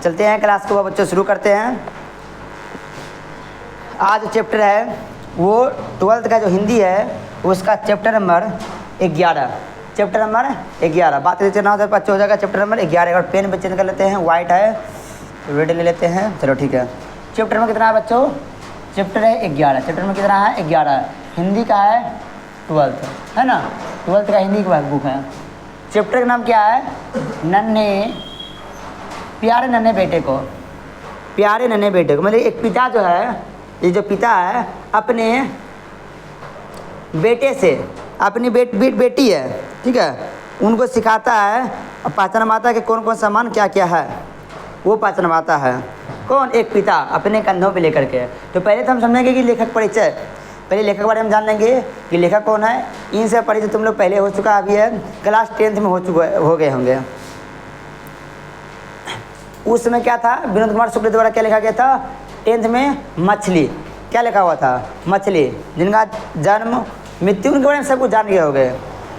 चलते हैं क्लास को बच्चों, शुरू करते हैं। आज जो चैप्टर है वो 12th का जो हिंदी है उसका चैप्टर नंबर 11। चैप्टर नंबर 11 बात करते ना होता बच्चों हो जाएगा चैप्टर नंबर 11। और पेन पे चेंज कर लेते हैं, वाइट है रेड ले लेते हैं। चलो ठीक है। चैप्टर में कितना है बच्चों? चैप्टर है 11। चैप्टर में कितना है? 11। हिंदी का है 12th, है ना? 12th का हिंदी की बुक है। चैप्टर का नाम क्या है? नन्हे प्यारे नन्हे बेटे को। प्यारे नन्हे बेटे को मतलब एक पिता जो है, ये जो पिता है अपने बेटे से, अपनी बेटी है, ठीक है, उनको सिखाता है और पहचान पाता है कि कौन कौन सामान क्या क्या है, वो पहचान पाता है। कौन? एक पिता अपने कंधों पे लेकर के। तो पहले तो हम समझेंगे कि लेखक परिचय, पहले लेखक के बारे में जान लेंगे कि लेखक कौन है। इनसे परिचय तुम लोग पहले हो चुका अभी है, क्लास 10th में हो गए होंगे। उस समय क्या था? विनोद कुमार शुक्ल द्वारा क्या लिखा गया था 10th में? मछली। क्या लिखा हुआ था? मछली, जिनका जन्म मृत्यु उनके बारे में सब कुछ जान गए हो गए।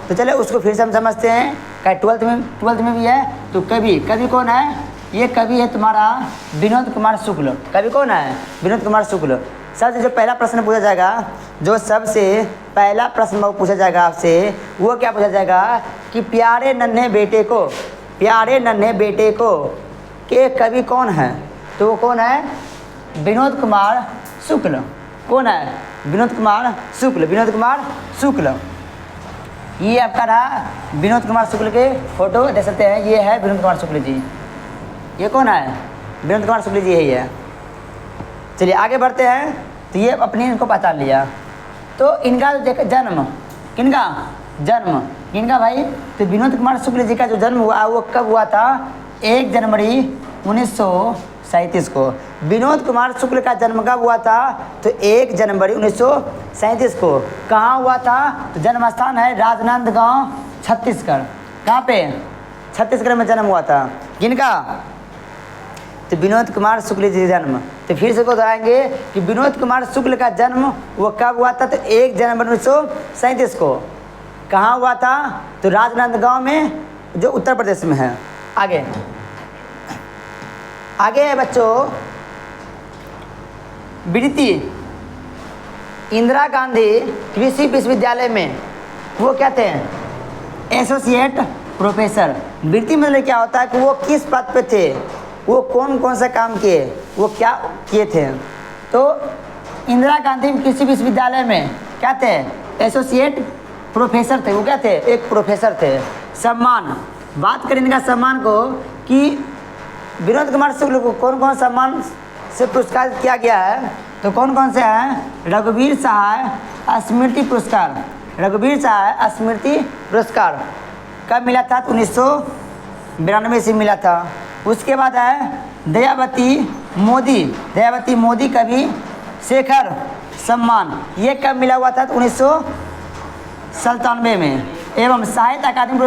तो चले उसको फिर से हम समझते हैं। क्या 12th में भी है? तो कवि कौन है? ये कवि है तुम्हारा विनोद कुमार शुक्ल। कवि कौन है? विनोद कुमार शुक्ल। सबसे जो पहला प्रश्न पूछा जाएगा, जो सबसे पहला प्रश्न पूछा जाएगा आपसे, वो क्या पूछा जाएगा कि प्यारे नन्हे बेटे को, प्यारे नन्हे बेटे को के कवि कौन है? तो वो कौन है? विनोद कुमार शुक्ल। कौन है? विनोद कुमार शुक्ल। विनोद कुमार शुक्ल। ये आपका रहा विनोद कुमार शुक्ल के फोटो देख सकते हैं। ये है विनोद कुमार शुक्ल जी। ये कौन है? विनोद कुमार शुक्ल जी यही है। चलिए आगे बढ़ते हैं। तो ये अपने इनको पहचान लिया। तो इनका जन्म, किनका जन्म, किनका भाई? तो विनोद कुमार शुक्ल जी का जो जन्म हुआ वो कब हुआ था? 1 जनवरी 1937 को। विनोद कुमार शुक्ल का जन्म कब हुआ था? तो 1 जनवरी 1937 को। कहाँ हुआ था? तो जन्म स्थान है राजनांदगांव, छत्तीसगढ़। कहाँ पे? छत्तीसगढ़ में जन्म हुआ था। किनका? तो विनोद कुमार शुक्ल जी का जन्म। तो फिर से को दोहराएंगे कि विनोद कुमार शुक्ल का जन्म वो कब हुआ था? तो 1 जनवरी 1937 को। कहाँ हुआ था? तो राजनांदगांव में, जो उत्तर प्रदेश में है। आगे है बच्चों, वृत्ति इंदिरा गांधी कृषि विश्वविद्यालय में वो क्या थे? Associate professor. वृत्ति मतलब क्या होता है कि वो किस पद पे थे, वो कौन कौन सा काम किए, वो क्या किए थे। तो इंदिरा गांधी कृषि विश्वविद्यालय में क्या थे? एसोसिएट प्रोफेसर थे। वो क्या थे? एक प्रोफेसर थे। सम्मान, बात करें इनका सम्मान को कि विनोद कुमार शुक्ल को कौन कौन सम्मान से पुरस्कार किया गया है, तो कौन कौन से हैं? रघुवीर सहाय स्मृति पुरस्कार। रघुवीर सहाय स्मृति पुरस्कार कब मिला था? 1992 से मिला था। उसके बाद है दयावती मोदी कवि शेखर सम्मान। ये कब मिला हुआ था? तो 1997 में। एवं साहित्य अकादमी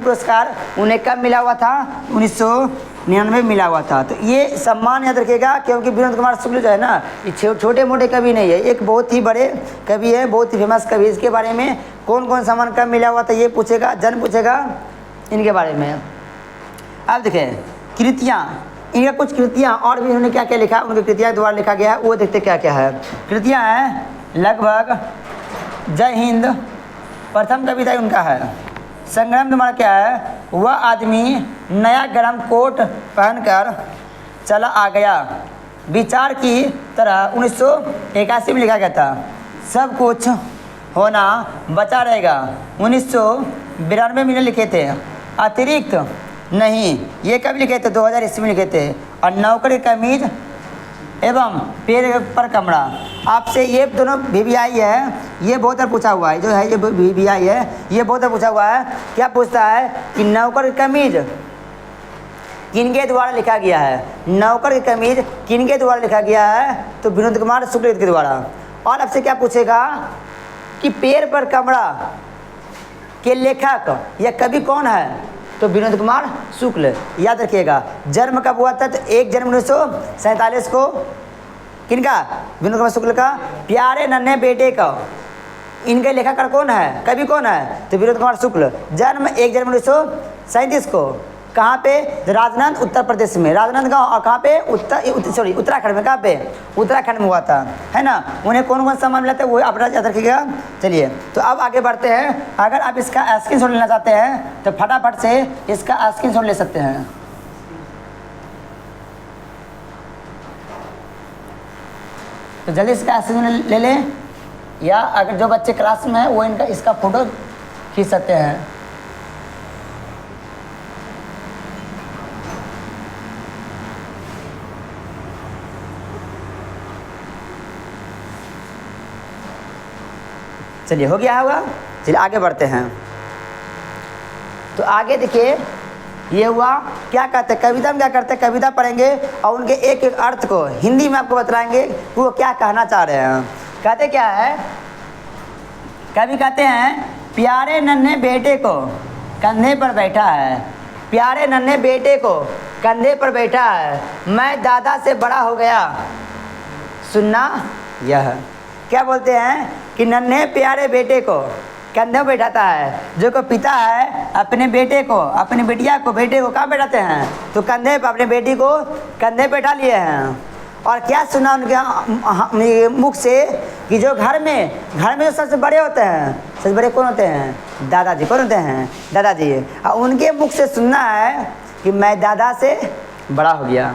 पुरस्कार उन्हें कब मिला हुआ था? 1999 में मिला हुआ था। तो ये सम्मान याद रखिएगा, क्योंकि विनोद कुमार शुक्ल जो है ना, ये छोटे मोटे कवि नहीं है, एक बहुत ही बड़े कवि है, बहुत ही फेमस कवि। इसके बारे में कौन कौन सम्मान कब मिला हुआ था ये पूछेगा, जन्म पूछेगा इनके बारे में। अब देखें कृतियाँ, इनका कुछ कृतियाँ और भी इन्होंने क्या क्या लिखा, उनकी कृतियाँ द्वारा लिखा गया है, वो देखते क्या क्या है। कृतियाँ हैं लगभग जय हिंद प्रथम कविता उनका है। संग्राम तुम्हारा क्या है? वह आदमी नया गरम कोट पहनकर चला आ गया। विचार की तरह 1981 में लिखा गया था। सब कुछ होना बचा रहेगा 1992 में लिखे थे। अतिरिक्त नहीं, ये कब लिखे थे? 2000 ईस्वी में लिखे थे। और नौकरी कमीज एवं पेड़ पर कमरा। आपसे ये दोनों VVI है, ये बहुत बार पूछा हुआ है, जो है ये VVI है, ये बहुत बार पूछा हुआ है। क्या पूछता है कि नौकर की कमीज किनके द्वारा लिखा गया है? नौकर की कमीज किनके द्वारा लिखा गया है? तो विनोद कुमार शुक्ल के द्वारा। और आपसे क्या पूछेगा कि पेड़ पर कमरा के लेखक या कवि कौन है? तो विनोद कुमार शुक्ल। याद रखिएगा। जन्म कब हुआ था? तो 1 जनवरी 1947 को। किनका? विनोद कुमार शुक्ल का। प्यारे नन्हे बेटे का इनके लेखक कौन है? कवि कौन है? तो विनोद कुमार शुक्ल। जन्म 1 जनवरी 1937 को। कहाँ पे? राजनांद उत्तर प्रदेश में, राजनांद गाँव, और कहाँ पे? उत्तराखंड में। कहाँ पे? उत्तराखंड में हुआ था, है ना। उन्हें कौन कौन सम्मान मिला था वो अपना याद रखिएगा। चलिए तो अब आगे बढ़ते हैं। अगर आप इसका स्क्रीनशॉट लेना चाहते हैं तो फटाफट से इसका स्क्रीनशॉट ले सकते हैं। तो जल्दी इसका स्क्रीनशॉट ले लें, या अगर जो बच्चे क्लास में हैं वो इसका फोटो खींच सकते हैं। चलिए हो गया होगा। चलिए आगे बढ़ते हैं। तो आगे देखिए ये हुआ, क्या कहते हैं कविता में, क्या करते हैं कविता पढ़ेंगे और उनके एक एक अर्थ को हिंदी में आपको बताएंगे वो क्या कहना चाह रहे हैं। कहते क्या है, कवि कहते हैं प्यारे नन्हे बेटे को कंधे पर बैठा है, प्यारे नन्हे बेटे को कंधे पर बैठा है, मैं दादा से बड़ा हो गया सुनना यह। क्या बोलते हैं कि नन्हे प्यारे बेटे को कंधे पर बैठाता है, जो को पिता है अपने बेटे को, अपनी बिटिया को, बेटे को कहाँ बैठाते हैं? तो कंधे पर, अपने बेटी को कंधे पर बैठा लिए हैं। और क्या सुना उनके मुख से कि जो घर में जो सबसे बड़े होते हैं, सबसे बड़े कौन होते हैं? दादाजी। कौन होते हैं? दादाजी। और उनके मुख से सुनना है कि मैं दादा से बड़ा हो गया।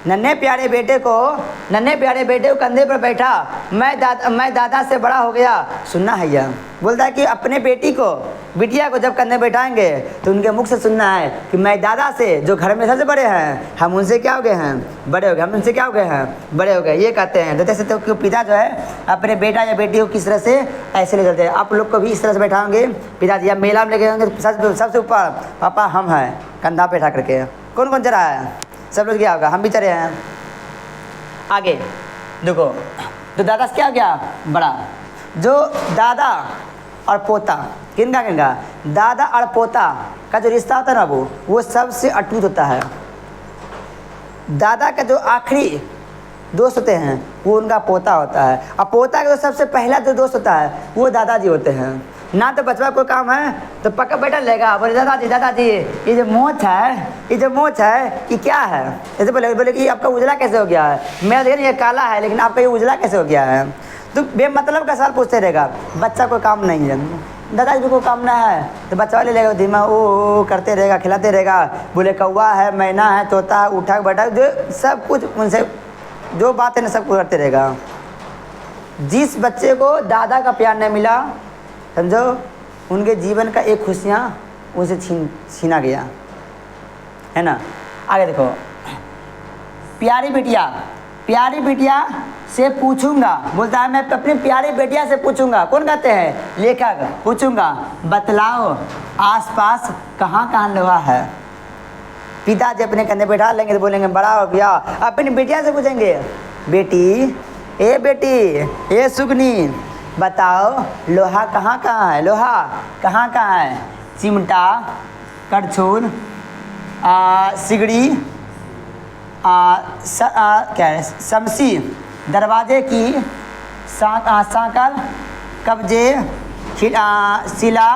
नन्हे प्यारे बेटे को कंधे पर बैठा, मैं दादा से बड़ा हो गया सुनना है यह। बोलता है कि अपने बिटिया को जब कंधे बैठाएंगे तो उनके मुख से सुनना है कि मैं दादा से, जो घर में सबसे बड़े हैं, हम उनसे क्या हो गए हैं? बड़े हो गए। हम उनसे क्या हो गए हैं? बड़े हो गए। ये कहते हैं। जैसे तो पिता जो है अपने बेटा या बेटी को किस तरह से ऐसे ले चलते हैं, आप लोग को भी इस तरह से बैठाएंगे पिताजी, या मेला में लेके जाएंगे सबसे ऊपर पापा हम हैं, कंधा पे बैठा करके। कौन कौन चला है? सब लोग क्या होगा? हम भी चले हैं। आगे देखो, तो दादा से क्या हो गया? बड़ा। जो दादा और पोता, किनका दादा और पोता का जो रिश्ता होता है ना वो सबसे अटूट होता है। दादा का जो आखिरी दोस्त होते हैं वो उनका पोता होता है, और पोता का जो सबसे पहला जो दोस्त होता है वो दादाजी होते हैं। ना तो बचवा को काम है तो पक्का बैठा लेगा, बोले दादाजी ये जो मोच है ये क्या है? ऐसे बोले कि आपका उजला कैसे हो गया है? मेरा देखिए ये काला है लेकिन आपका ये उजला कैसे हो गया है? तो बेमतलब का सवाल पूछते रहेगा। बच्चा को काम नहीं है, दादाजी को काम ना है तो बच्चा वाले लेगा धीमा ओ करते रहेगा, खिलाते रहेगा। बोले कौवा है, मैना है, तोता है, उठा बैठा, जो सब कुछ उनसे जो बात है ना सब कुछ करते रहेगा। जिस बच्चे को दादा का प्यार नहीं मिला, समझो उनके जीवन का एक खुशियाँ उनसे छीना गया, है ना। आगे देखो, प्यारी बिटिया से पूछूंगा, बोलता है मैं अपनी प्यारी बेटिया से पूछूंगा। कौन कहते हैं? लेखक। पूछूंगा बतलाओ आसपास कहाँ कहाँ लोहा है। पिताजी अपने कंधे बैठा लेंगे तो बोलेंगे बड़ा हो गया। अपनी बेटिया से पूछेंगे बेटी ए सुगनी बताओ लोहा कहाँ कहाँ है? लोहा कहाँ कहाँ है? चिमटा, करछुल, सिगड़ी, क्या है, शमशी, दरवाजे की सांकल, कब्जे, सिला,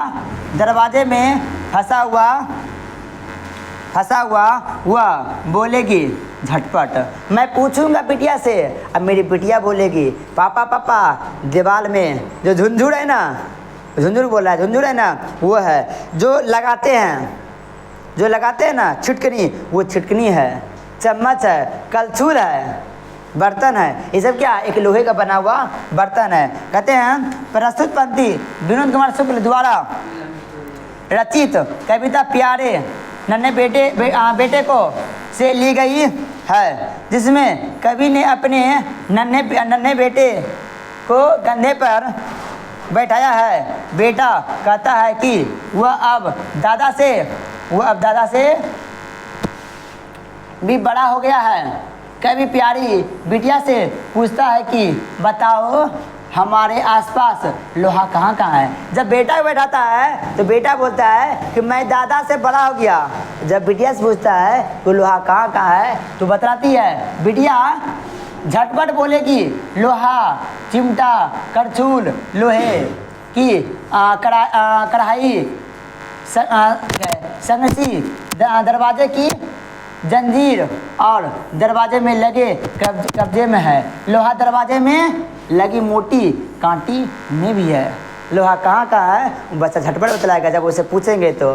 दरवाजे में फंसा हुआ वह बोलेगी झटपट। मैं पूछूंगा बिटिया से, अब मेरी बिटिया बोलेगी पापा दीवार में जो झुंझुर है ना, झुंझुर बोल रहा है, झुंझुर है ना वो है जो लगाते हैं ना छिटकनी, वो छिटकनी है। चम्मच है, कलछुल है, बर्तन है, ये सब क्या एक लोहे का बना हुआ बर्तन है। कहते हैं प्रस्तुत पंक्ति विनोद कुमार शुक्ल द्वारा रचित कविता प्यारे नन्हे बेटे को से ली गई है, जिसमें कवि ने अपने नन्हे बेटे को कंधे पर बैठाया है। बेटा कहता है कि वह अब दादा से भी बड़ा हो गया है। कवि प्यारी बिटिया से पूछता है कि बताओ हमारे आसपास लोहा कहाँ कहाँ है। जब बेटा बैठाता है तो बेटा बोलता है कि मैं दादा से बड़ा हो गया। जब बिटिया से पूछता है तो लोहा कहाँ कहाँ है तो बताती है बिटिया झटपट बोलेगी लोहा, चिमटा, करछुल, लोहे की कढ़ाई, संगसी, दरवाजे की जंजीर और दरवाजे में लगे कब्जे में है, लोहा दरवाजे में लगी मोटी कांटी में भी है। लोहा कहाँ कहाँ है बच्चा झटपट बतलाएगा जब उसे पूछेंगे तो।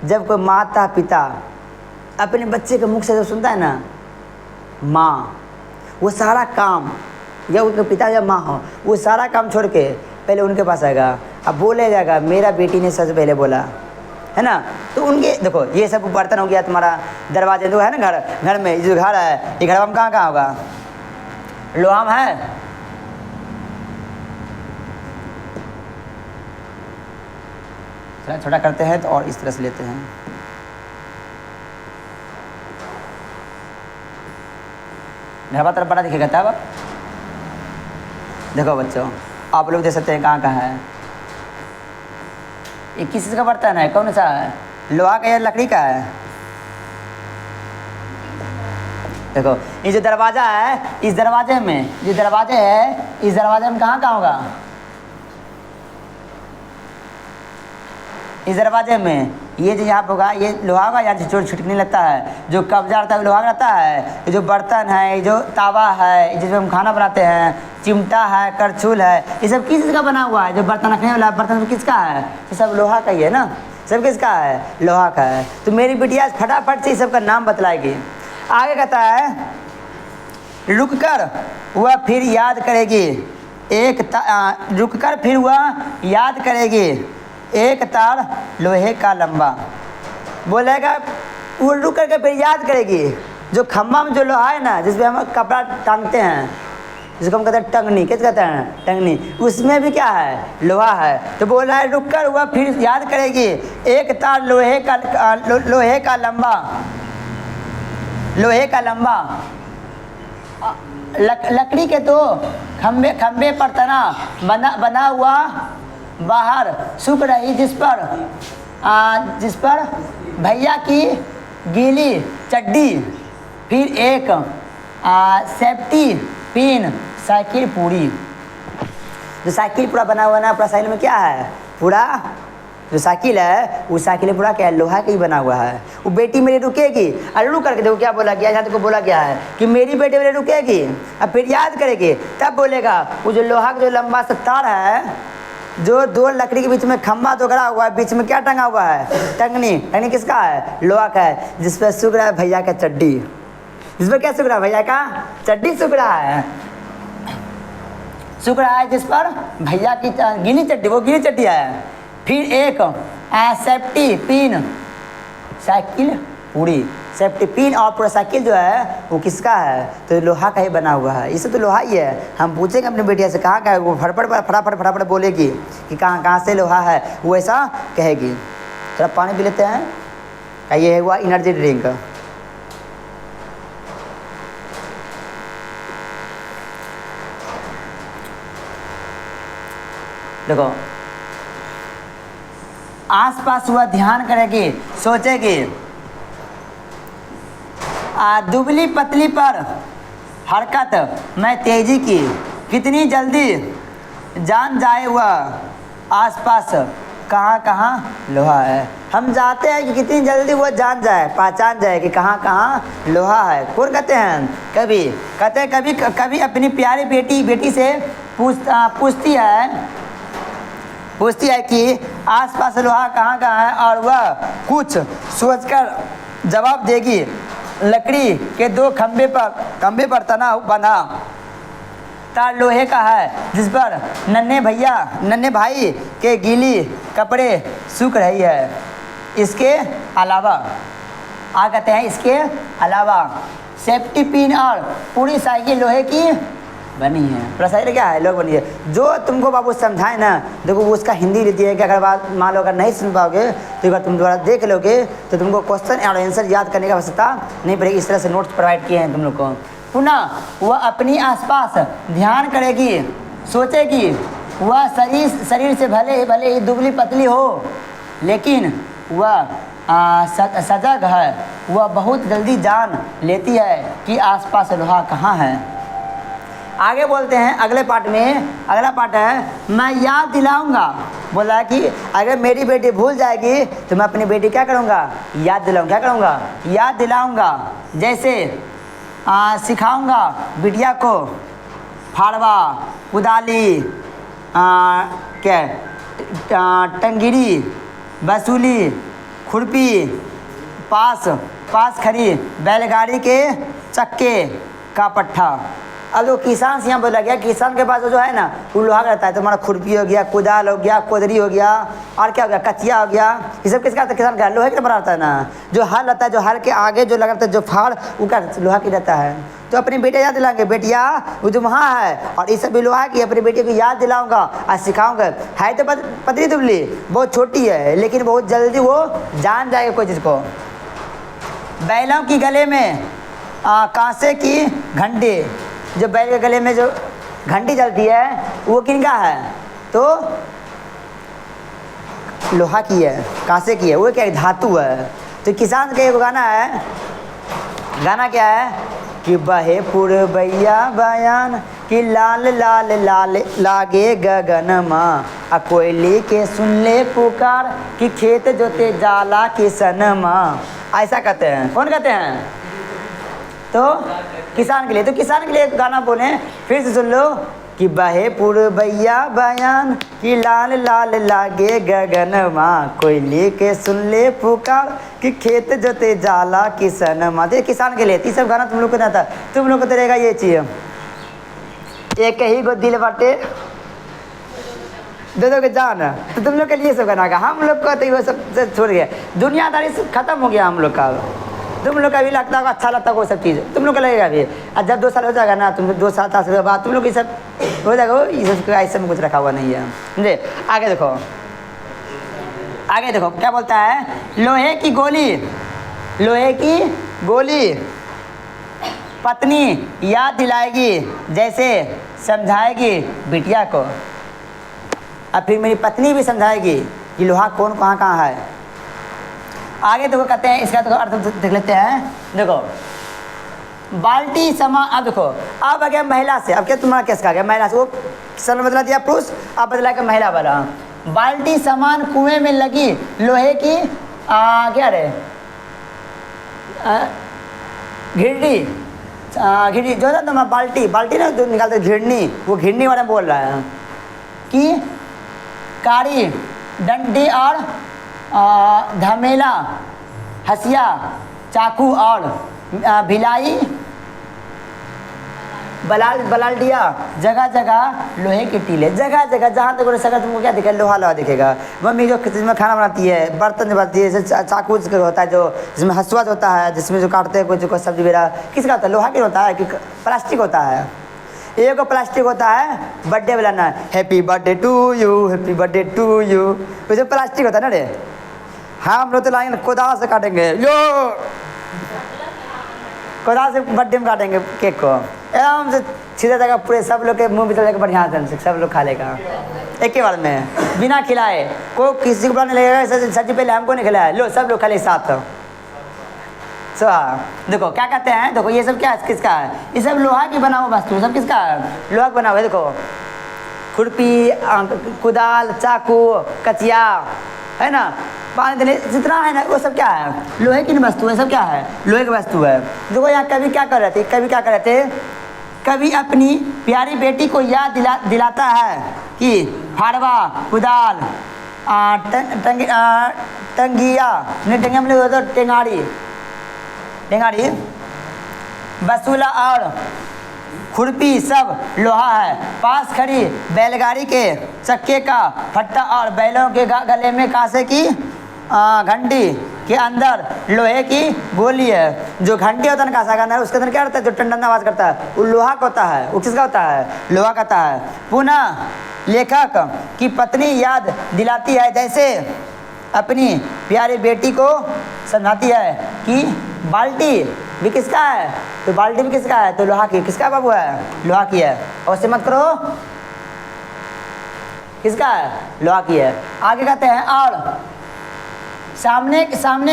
जब कोई माता पिता अपने बच्चे के मुख से जो सुनता है ना माँ, वो सारा काम, या उनके पिता या माँ हो, वो सारा काम छोड़ के पहले उनके पास आएगा, अब बोले जाएगा मेरा बेटी ने सबसे पहले बोला, है ना। तो उनके देखो ये सब बर्तन हो गया तुम्हारा, दरवाजे जो है ना घर में जो घर है, ये घर में कहाँ कहाँ होगा, लोहा में है। थोड़ा छोटा करते हैं तो और इस तरह से लेते हैं। ढाबा तरफ बड़ा दिखेगा तब। देखो बच्चों आप लोग देख सकते हैं कहाँ कहाँ है। ये किस चीज़ का बर्तन है, कौन सा है, लोहा का या लकड़ी का है। देखो ये जो दरवाज़ा है, इस दरवाजे में जो दरवाजे है, इस दरवाजे में कहाँ कहाँ होगा, इस दरवाजे में ये जो यहाँ पर होगा ये लोहा का, यहाँ से चोट छिटकने लगता है, जो कब्जा रहता है लोहा का रहता है। ये जो बर्तन है, ये जो तावा है जिसमें हम खाना बनाते हैं, चिमटा है, करछुल है, ये सब किस चीज़ का बना हुआ है, जो बर्तन रखने वाला बर्तन किसका है, ये सब लोहा का ही है ना, सब किसका है, लोहा का है। तो मेरी बिटिया फटाफट से इस सब का नाम बतलाएगी। आगे कहता है रुक कर वह फिर याद करेगी, रुक कर फिर वह याद करेगी एक तार लोहे का लंबा। बोलेगा वो रुक करके फिर याद करेगी, जो खम्भा में जो लोहा है ना जिसमें हम कपड़ा टांगते हैं, जिसको हम कहते हैं टंगनी, क्या कहते हैं टंगनी, उसमें भी क्या है, लोहा है। तो बोल रहा है रुक कर वह फिर याद करेगी एक तार लोहे का लंबा, लोहे का लंबा। लकड़ी के तो खम्भे पर तना बना हुआ बाहर सूख रही, जिस पर भैया की गीली चड्डी, फिर एक सेफ्टी पिन साइकिल पूरी। जो साइकिल पूरा बना हुआ है ना, पूरा साइकिल में क्या है, पूरा जो साइकिल है वो साइकिल पूरा क्या है, लोहा का ही बना हुआ है। वो बेटी मेरी रुकेगी, अरे रुक करके देखो क्या बोला गया, यहाँ तक बोला गया है कि मेरी बेटी मेरी रुकेगी, अब फिर याद करेगी, तब बोलेगा वो जो लोहा का जो लंबा सा तार है, जो दो लकड़ी के बीच में खम्भा तो गड़ा हुआ है, बीच में क्या टंगा हुआ है, टंगनी। टंगनी किसका है, लोहा का है, जिस पर सूख रहा है भैया का चड्डी, जिस पर क्या सूख रहा है, भैया का चड्डी सूख रहा है, सूख रहा है, जिस पर भैया की गीली चड्डी, वो गीली चड्डी है। फिर एक सेफ्टी पिन साइकिल पूरी, सेफ्टी पिन और पूरा साइकिल जो है वो किसका है, तो लोहा का ही बना हुआ है। इसे तो लोहा ही है। हम पूछेंगे अपनी बेटिया से कहाँ का है, वो फटाफट बोलेगी कि कहाँ से लोहा है, वो ऐसा कहेगी। थोड़ा पानी पी लेते हैं। का ये हुआ एनर्जी ड्रिंक। देखो आसपास हुआ ध्यान करेगी, सोचेगी, दुबली पतली पर हरकत मैं तेजी की, कितनी जल्दी जान जाए वह आसपास कहाँ कहाँ लोहा है। हम चाहते हैं कि कितनी जल्दी वो जान जाए, पहचान जाए कि कहाँ कहाँ लोहा है। कौन कहते हैं, कभी अपनी प्यारी बेटी से पूछती है कि आसपास लोहा कहाँ कहाँ है, और वह कुछ सोचकर जवाब देगी, लकड़ी के दो खंभे पर तना बना तार लोहे का है, जिस पर नन्हे भाई के गीली कपड़े सूख रही है। इसके अलावा कहते हैं इसके अलावा सेफ्टी पिन और पूरी साइकिल लोहे की बनी है। पूरा साइकिल क्या है, लोग बनी है। जो तुमको बाबू समझाए ना, देखो वो उसका हिंदी रहती है कि अगर बात मान लो अगर नहीं सुन पाओगे तो अगर तुम दोबारा देख लोगे तो तुमको क्वेश्चन और आंसर याद करने की आवश्यकता नहीं पड़ेगी। इस तरह से नोट्स प्रोवाइड किए हैं तुम लोग को। पुनः वह अपनी आसपास ध्यान करेगी, सोचेगी, वह शरीर से भले ही दुबली पतली हो, लेकिन वह सजग है। वह बहुत जल्दी जान लेती है कि आसपास लोहा कहाँ है। आगे बोलते हैं अगले पार्ट में। अगला पार्ट है मैं याद दिलाऊंगा बोला कि अगर मेरी बेटी भूल जाएगी तो मैं अपनी बेटी क्या करूँगा, याद दिलाऊँ, क्या करूँगा, याद दिलाऊँगा। जैसे सिखाऊँगा बिटिया को फाड़वा, कुदाली, क्या टंगिरी, बसूली, खुरपी, पास खरी, बैलगाड़ी के चक्के का पट्टा। अब जो किसान से यहाँ बोला गया, किसान के पास जो है ना वो लोहा रहता है, तो हमारा खुरपी हो गया, कुदाल हो गया, कोदरी हो गया, और क्या हो गया, कचिया हो गया, ये सब किसका आता है, किसान का, लोहे का बना रहता है ना। जो हल रहता है, जो हल के आगे जो लगा रहता है, जो फाड़, वो क्या लोहा की रहता है। तो अपनी बेटे याद दिलाएंगे, बेटिया वो जो वहाँ है और ये सब भी लोहा की, अपनी बेटी को याद दिलाऊंगा और सिखाऊंगा। है तो पतली दुबली, बहुत छोटी है, लेकिन बहुत जल्दी वो जान जाएगा कोई चीज़ को। बैलों की गले में कांसे की घंटी, जो बैल के गले में जो घंटी चलती है वो किनका है, तो लोहा की है, कांसे की है, वो क्या धातु है। तो किसान का एक गाना है, गाना क्या है कि बहे पुरबैया बयान कि लाल लाल लाल लागे गगन माँ, आ कोयली के सुन ले पुकार कि खेत जोते जाला किसन माँ। ऐसा कहते हैं, कौन कहते हैं, तो किसान के लिए। तो किसान के लिए गाना बोले, फिर से सुन लो कि बहे पुरबैया बयान कि लाल लाल लागे गगन माँ, कोयली के सुन ले पुकार कि खेत जोते जाला किसन माँ। तो किसान के लिए ये सब गाना तुम लोग को नहीं आता, तुम लोग को तो रहेगा ये चीज़, एक ही गो दिल बाटे दे दोगे जान, तो तुम लोग के लिए सब गाना का। हम लोग को तो वो सब छोड़ गया, दुनियादारी सब खत्म हो गया हम लोग का। तुम लोग का भी लगता होगा, अच्छा लगता होगा वो सब चीज़, तुम लोग का लगेगा भी। और जब 2 साल हो जाएगा ना, तुम 2 साल 3 साल बाद तुम लोग ये सब हो जाएगा, ये सब ऐसे में कुछ रखा हुआ नहीं है। समझे, आगे देखो, आगे देखो क्या बोलता है, लोहे की गोली, लोहे की गोली पत्नी याद दिलाएगी, जैसे समझाएगी बिटिया को। अब फिर मेरी पत्नी भी समझाएगी कि लोहा कौन कहाँ कहाँ है। आगे देखो कहते हैं, इसका तो अर्थ देख लेते हैं। देखो बाल्टी समा, अब देखो अब आ गया महिला से, अब क्या तुम्हारा कैसे आ गया महिला से, वो सन बदला दिया पुरुष, अब बदला के महिला वाला। बाल्टी समान कुएं में लगी लोहे की क्या रे घिरनी, घिरनी जो है ना, बाल्टी बाल्टी ना जो निकालते घिरनी, वो घिरनी वाला बोल रहा है कि कारी डंडी और धमेला, हसिया, चाकू और भिलाई, बलाल्डिया, जगह जगह लोहे के टीले, जगह जगह जहाँ तक सका तुमको क्या दिखेगा, लोहा लोहा दिखेगा। मम्मी जो जिसमें खाना बनाती है, बर्तन जो बनाती है, जैसे चाकू होता है, जो जिसमें हसुआ होता है, जिसमें जो काटते हैं कोई सब्जी वगैरह, किसका होता है, लोहा के होता है कि प्लास्टिक होता है। एक प्लास्टिक होता है बर्थडे वाला ना, happy birthday to you, happy birthday to you, तो जो प्लास्टिक होता है ना रे। हाँ हम लोग तो लाएंगे कोदाल से काटेंगे, यो कोदाल से बर्थडे में काटेंगे केक को, एकदम से सीधा जगह पूरे सब लोग के मुंह भीतर बढ़िया से सब लोग खा लेगा एक ही बार में, बिना खिलाए। को किसी को नहीं लगेगा सच्ची पहले हमको नहीं खिलाया, लो सब लोग खा ले साथ। सो देखो क्या कहते हैं, देखो ये सब क्या है, किसका है, ये सब लोहा की बना हुआ वस्तु, सब किसका है, लोहा का बना हुआ है। देखो खुरपी, कुदाल, चाकू, कचिया, है ना, पानी देने जितना है ना, वो सब क्या है, लोहे की वस्तु है, सब क्या है, लोहे की वस्तु है। देखो यहाँ कभी क्या कर रहे थे, कभी क्या कर रहे थे, कभी अपनी प्यारी बेटी को याद दिलाता है कि फाड़वा, कुदाल, टंगिया, नहीं टंगिया मतलब टेंगाड़ी, टेंगाड़ी, बसूला और खुरपी सब लोहा है। पास खड़ी बैलगाड़ी के चक्के का फट्टा और बैलों के गले में कांसे की घंटी के अंदर लोहे की गोली है। जो घंटी होता है ना कांसा का अंदर, उसके अंदर क्या रहता है, जो टंडन आवाज़ करता है, वो लोहा का होता है, वो किसका होता है, लोहा का होता है। पुनः लेखक की पत्नी याद दिलाती है, जैसे अपनी प्यारी बेटी को समझाती है कि बाल्टी भी किसका है, तो बाल्टी भी किसका है, तो लोहा की, किसका बाबू है, लोहा की है, और से मत करो, किसका है, लोहा की है। आगे कहते हैं, और सामने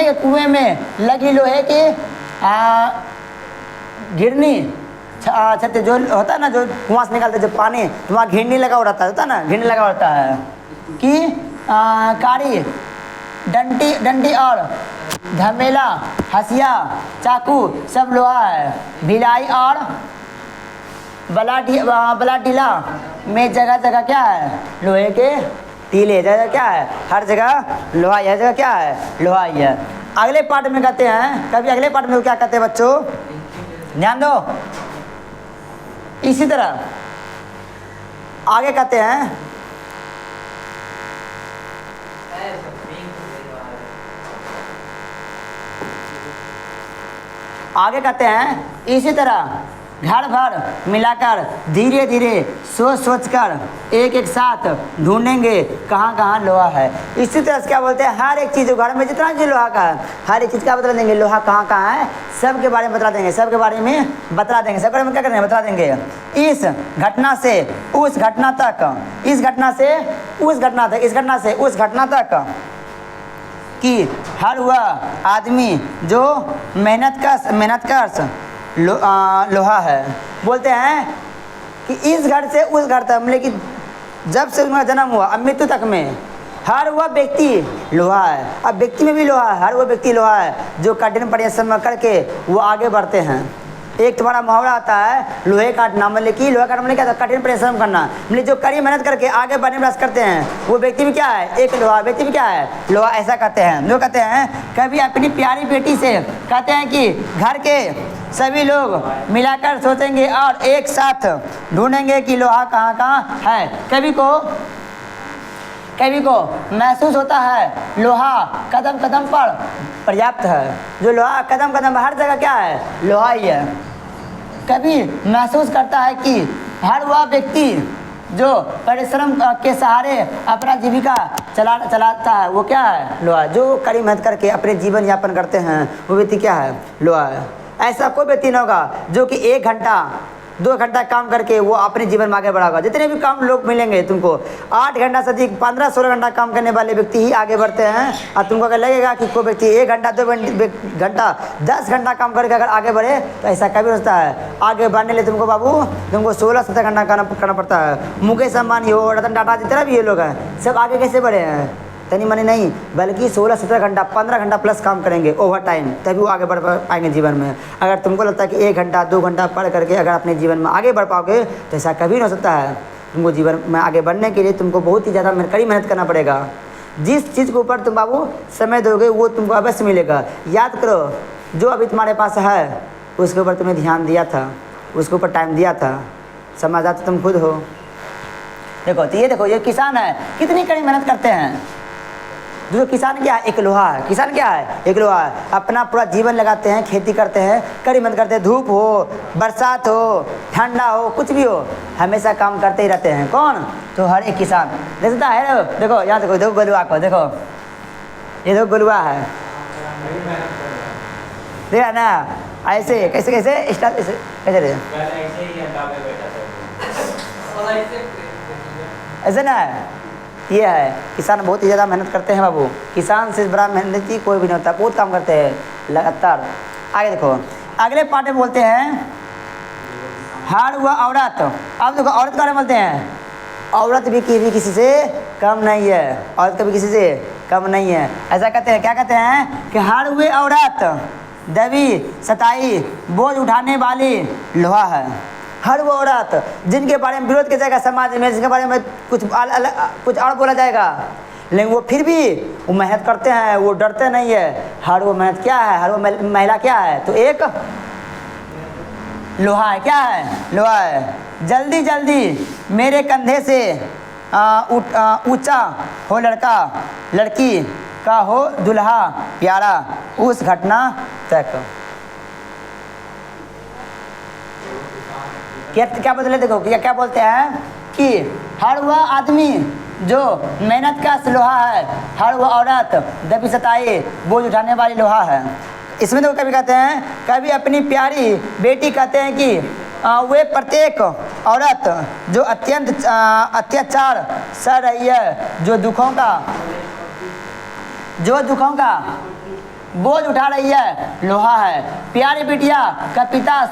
के कुएं में लगी लोहे की घिरनी, छत्ते जो होता है ना, जो कुआं से निकालते जो पानी, तो वहाँ घिरनी लगा हुआ रहता है ना, घिरनी लगा रहता है, कि कारी, डंडी और धमेला, हसिया, चाकू सब लोहा है। भिलाई और बलाढीला में जगह जगह क्या है? लोहे के टीले। जगह क्या है? हर जगह लोहा ही है। जगह क्या है? लोहा ही है। अगले पार्ट में कहते हैं, कभी अगले पार्ट में क्या कहते हैं बच्चों, ध्यान दो। इसी तरह आगे कहते हैं, आगे कहते हैं इसी तरह घर भर मिलाकर धीरे धीरे सोच कर एक एक साथ ढूंढेंगे कहाँ कहाँ लोहा है। इसी तरह से क्या बोलते हैं, हर एक चीज़ घर में जितना चीज़ लोहा का है, हर एक चीज़ का बता देंगे, लोहा कहाँ कहाँ है सब के बारे में बता देंगे, सब के बारे में बता देंगे, सब के बारे में क्या करेंगे बता देंगे। इस घटना से उस घटना तक, इस घटना से उस घटना तक, इस घटना से उस घटना तक कि हर वह आदमी जो मेहनत लोहा है। बोलते हैं कि इस घर से उस घर तक, मतलब कि जब से उनका जन्म हुआ अब मृत्यु तक में हर वह व्यक्ति लोहा है। अब व्यक्ति में भी लोहा है, हर वह व्यक्ति लोहा है जो कठिन परिश्रम करके वो आगे बढ़ते हैं। एक तुम्हारा मुहावरा आता है लोहे काटना, मतलब कि लोहा काटना मतलब क्या था? कठिन परिश्रम करना, मतलब जो कड़ी मेहनत करके आगे बढ़ने प्रयास करते हैं वो व्यक्ति भी क्या है? एक लोहा। व्यक्ति भी क्या है? लोहा। ऐसा कहते हैं। जो कहते हैं कभी अपनी प्यारी बेटी से कहते हैं कि घर के सभी लोग मिलाकर सोचेंगे और एक साथ ढूंढेंगे कि लोहा कहाँ कहाँ है। कभी को महसूस होता है लोहा कदम कदम पर पर्याप्त है। जो लोहा कदम कदम हर जगह क्या है? लोहा ही है। कभी महसूस करता है कि हर वह व्यक्ति जो परिश्रम के सहारे अपना जीविका चलाता है वो क्या है? लोहा। जो कड़ी मेहनत करके अपने जीवन यापन करते हैं वो व्यक्ति क्या है? लोहा है। ऐसा कोई व्यक्ति न होगा जो कि 1 घंटा 2 घंटा काम करके वो अपने जीवन में आगे बढ़ागा। जितने भी काम लोग मिलेंगे तुमको 8 घंटा से अधिक 15-16 घंटा काम करने वाले व्यक्ति ही आगे बढ़ते हैं। और तुमको अगर लगेगा कि कोई व्यक्ति 1 घंटा 2 घंटा 10 घंटा काम करके अगर आगे बढ़े तो ऐसा कभी होता है। आगे बढ़ने लिए तुमको बाबू तुमको 16-17 घंटा करना पड़ता है। मुकेश अंबानी हो, रतन टाटा जितना भी ये लोग हैं सब आगे कैसे बढ़े हैं? तनी मनी नहीं बल्कि 16-17 घंटा 15 घंटा प्लस काम करेंगे ओवर टाइम, तभी वो आगे बढ़ पाएंगे जीवन में। अगर तुमको लगता है कि 1 घंटा 2 घंटा पढ़ करके अगर अपने जीवन में आगे बढ़ पाओगे तो ऐसा कभी नहीं हो सकता है। तुमको जीवन में आगे बढ़ने के लिए तुमको बहुत ही ज़्यादा कड़ी मेहनत करना पड़ेगा। जिस चीज़ के ऊपर तुम बाबू समय दोगे वो तुमको अवश्य मिलेगा। याद करो जो अभी तुम्हारे पास है उसके ऊपर तुमने ध्यान दिया था, उसके ऊपर टाइम दिया था, समझदार तो तुम खुद हो। देखो तो ये देखो ये किसान है, कितनी कड़ी मेहनत करते हैं। जो किसान क्या है? एक लोहा है। किसान क्या है? एक लोहा है। अपना पूरा जीवन लगाते हैं, खेती करते हैं, कड़ी मेहनत करते हैं, धूप हो, बरसात हो, ठंडा हो, कुछ भी हो, हमेशा काम करते ही रहते हैं। कौन? तो हर एक किसान देखता है। देखो यहाँ देखो गोलुआ को देखो, ये देखो गोलुआ है, देखा ना ऐसे कैसे कैसे स्टार्ट कैसे ऐसे ना ये है। किसान बहुत ही ज़्यादा मेहनत करते हैं बाबू। किसान से बड़ा मेहनती कोई भी नहीं होता, बहुत काम करते हैं लगातार। आगे देखो अगले पार्ट में बोलते हैं हर वह औरत। अब देखो औरत के बारे में बोलते हैं औरत भी किसी से कम नहीं है, औरत कभी किसी से कम नहीं है। ऐसा कहते हैं, क्या कहते हैं कि हर वे औरत दबी सताई बोझ उठाने वाली लोहा है। हर वो औरत जिनके बारे में विरोध किया जाएगा समाज में, जिनके बारे में कुछ और बोला जाएगा, लेकिन वो फिर भी वो मेहनत करते हैं, वो डरते नहीं है। हर वो मेहनत क्या है? हर वो महिला क्या है? तो एक लोहा है। क्या है? लोहा है। जल्दी जल्दी मेरे कंधे से ऊंचा हो लड़का, लड़की का हो दुल्हा प्यारा उस घटना तक। क्या बदले देखो क्या बोलते हैं कि हर वह आदमी जो मेहनत का लोहा है, हर वह औरत दबी सताई बोझ उठाने वाली लोहा है। इसमें तो कभी कहते हैं कभी अपनी प्यारी बेटी कहते हैं कि वे प्रत्येक औरत जो अत्यंत अत्याचार सह रही है, जो दुखों का बोझ उठा रही है, लोहा है। प्यारी बिटिया का पिता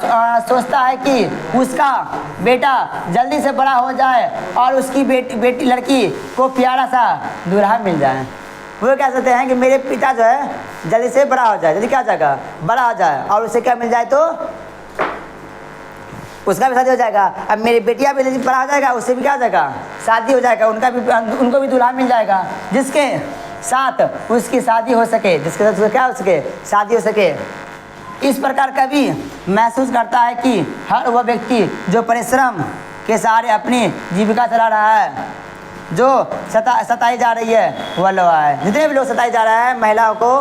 सोचता है कि उसका बेटा जल्दी से बड़ा हो जाए और उसकी बेटी लड़की को प्यारा सा दूल्हा मिल जाए। वो क्या सोचते हैं कि मेरे पिता जो है जल्दी से बड़ा हो जाए, जल्दी क्या हो जाएगा, बड़ा हो जाए, और उसे क्या मिल जाए, तो उसका भी शादी हो जाएगा। अब मेरी बेटियाँ भी बड़ा हो जाएगा, उससे भी क्या हो जाएगा, शादी हो जाएगा, उनको भी दूल्हा मिल जाएगा जिसके साथ उसकी शादी हो सके, जिसके साथ उसका क्या हो सके, शादी हो सके। इस प्रकार कवि महसूस करता है कि हर वह व्यक्ति जो परिश्रम के सहारे अपनी जीविका चला रहा है, जो सताई जा रही है, वह लोहा है। जितने भी लोग सताई जा रहा है, महिलाओं को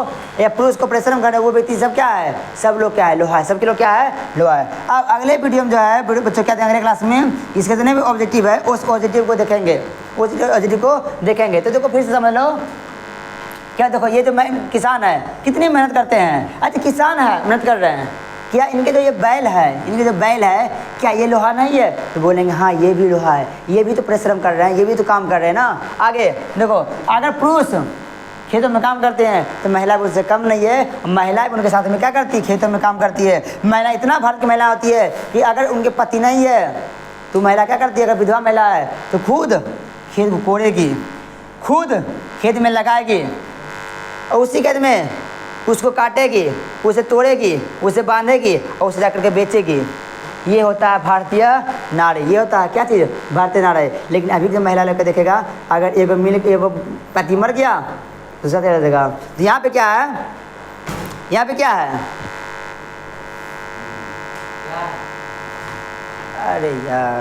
या पुरुष को परिश्रम कर रहे हैं, वो व्यक्ति सब क्या है, सब लोग क्या है, लोहा है। सबके लोग क्या है, लोहा है। अब अगले वीडियो में जो है बच्चों क्या अगले क्लास में इसके जितने भी ऑब्जेक्टिव है उस ऑब्जेक्टिव को देखेंगे, उस ऑब्जेक्टिव को देखेंगे। तो देखो फिर से समझ लो, क्या देखो ये जो किसान है कितनी मेहनत करते हैं। अच्छा किसान है, मेहनत कर रहे हैं, क्या इनके जो ये बैल है, इनके जो बैल है क्या ये लोहा नहीं है, तो बोलेंगे हाँ ये भी लोहा है, ये भी तो परिश्रम कर रहे हैं, ये भी तो काम कर रहे हैं ना। आगे देखो, अगर पुरुष खेतों में काम करते हैं तो महिला पुरुष से कम नहीं है, महिलाएं उनके साथ में क्या करती है, खेतों में काम करती है। महिला इतना भारत की महिला होती है कि अगर उनके पति नहीं है तो महिला क्या करती है, अगर विधवा महिला है तो खुद खेत को कोड़ेगी, खुद खेत में लगाएगी, और उसी खेत में उसको काटेगी, उसे तोड़ेगी, उसे बांधेगी और उसे जाकर के बेचेगी। ये होता है भारतीय नारी, ये होता है क्या चीज़, भारतीय नारी। लेकिन अभी जो महिला लोग देखेगा, अगर एगो पति मर गया दूसरा तेरा देगा। तो यहाँ पे क्या है, यहाँ पे क्या है, अरे यार